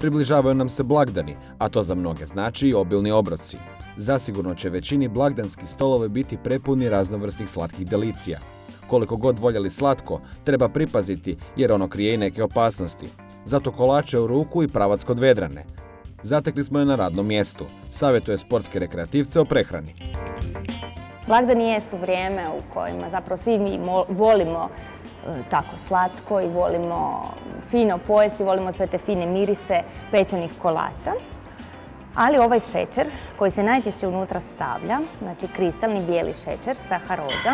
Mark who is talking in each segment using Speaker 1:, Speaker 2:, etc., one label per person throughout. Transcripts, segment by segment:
Speaker 1: Približavaju nam se blagdani, a to za mnoge znači i obilni obroci. Zasigurno će većini blagdanski stolovi biti prepuni raznovrsnih slatkih delicija. Koliko god voljeli slatko, treba pripaziti jer ono krije i neke opasnosti. Zato kolače u ruku i pravac kod Vedrane. Zatekli smo je na radnom mjestu. Savjetuje sportske rekreativce o prehrani.
Speaker 2: Blagdani jesu vrijeme u kojima zapravo svi mi volimo tako slatko i volimo fino pojesti, volimo sve te fine mirise pečenih kolača. Ali ovaj šećer koji se najčešće unutra stavlja, znači kristalni bijeli šećer, saharoza,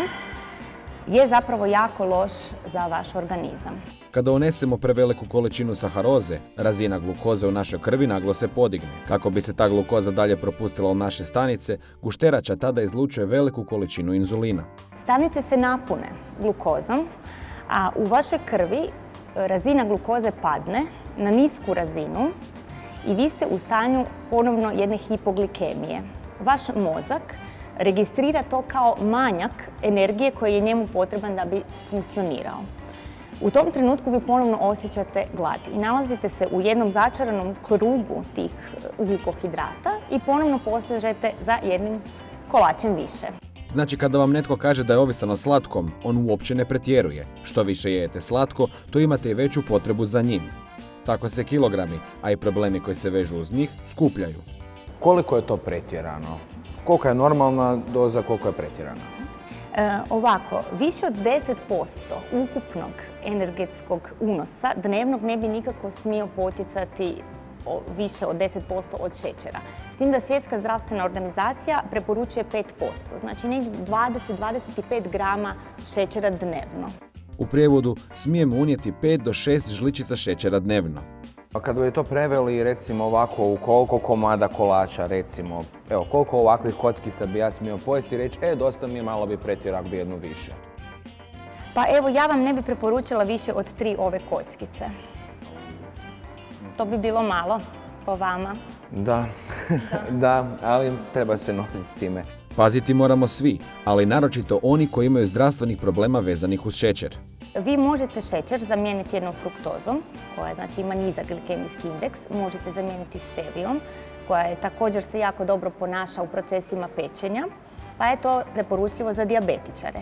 Speaker 2: je zapravo jako loš za vaš organizam.
Speaker 1: Kada unesemo preveliku količinu saharoze, razina glukoze u našoj krvi naglo se podigne. Kako bi se ta glukoza dalje propustila u naše stanice, gušterača tada izlučuje veliku količinu inzulina.
Speaker 2: Stanice se napune glukozom, a u vašoj krvi razina glukoze padne na nisku razinu i vi ste u stanju ponovno jedne hipoglikemije. Vaš mozak registrira to kao manjak energije koji je njemu potreban da bi funkcionirao. U tom trenutku vi ponovno osjećate glad i nalazite se u jednom začaranom krugu tih ugljikohidrata i ponovno posežete za jednim kolačem više.
Speaker 1: Znači, kada vam netko kaže da je ovisan o slatkom, on uopće ne pretjeruje. Što više jedete slatko, to imate i veću potrebu za njim. Tako se kilogrami, a i problemi koji se vežu uz njih, skupljaju.
Speaker 3: Koliko je to pretjerano? Kolika je normalna doza, koliko je pretjerana?
Speaker 2: Ovako, više od 10% ukupnog energetskog unosa dnevnog ne bi nikako smio potjecati više od 10% od šećera. S tim da Svjetska zdravstvena organizacija preporučuje 5%, znači negdje 20-25 grama šećera dnevno.
Speaker 1: U prijevodu smijemo unijeti 5 do 6 žličica šećera dnevno.
Speaker 3: A kad bi to preveli, recimo ovako, u koliko komada kolača, recimo, evo, koliko ovakvih kockica bi ja smio pojesti i reći, dosta mi je, malo bi pretjerao, bi jednu više.
Speaker 2: Pa evo, ja vam ne bi preporučila više od 3 ove kockice. To bi bilo malo po vama.
Speaker 3: Da, da, ali treba se nositi s time.
Speaker 1: Paziti moramo svi, ali naročito oni koji imaju zdravstvenih problema vezanih uz šećer.
Speaker 2: Vi možete šećer zamijeniti jednom fruktozom, koja znači ima nizak glikemijski indeks, možete zamijeniti stevijom, koja je također se jako dobro ponaša u procesima pečenja, pa je to preporučljivo za dijabetičare.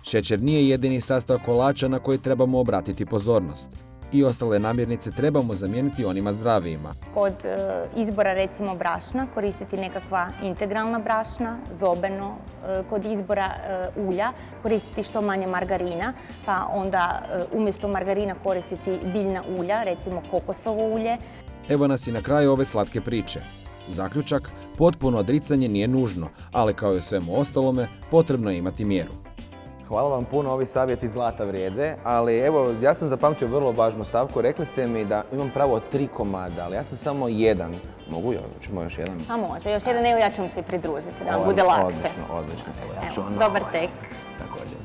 Speaker 1: Šećer nije jedini sastojak kolača na koji trebamo obratiti pozornost. I ostale namirnice trebamo zamijeniti onima zdravijima.
Speaker 2: Kod izbora recimo brašna koristiti nekakva integralna brašna, zobeno. Kod izbora ulja koristiti što manje margarina, pa onda umjesto margarina koristiti biljna ulja, recimo kokosovo ulje.
Speaker 1: Evo nas i na kraju ove slatke priče. Zaključak, potpuno odricanje nije nužno, ali kao i u svemu ostalome, potrebno je imati mjeru.
Speaker 3: Hvala vam puno, ovi savjeti zlata vrijede, ali evo, ja sam zapamtio vrlo važnu stavku. Rekli ste mi da imam pravo 3 komada, ali ja sam samo jedan. Mogu još? Ćemo još jedan?
Speaker 2: A može, još jedan, evo ja ću vam se pridružiti, da vam bude lakše.
Speaker 3: Odlično, odlično.
Speaker 2: Dobar tek.
Speaker 3: Također.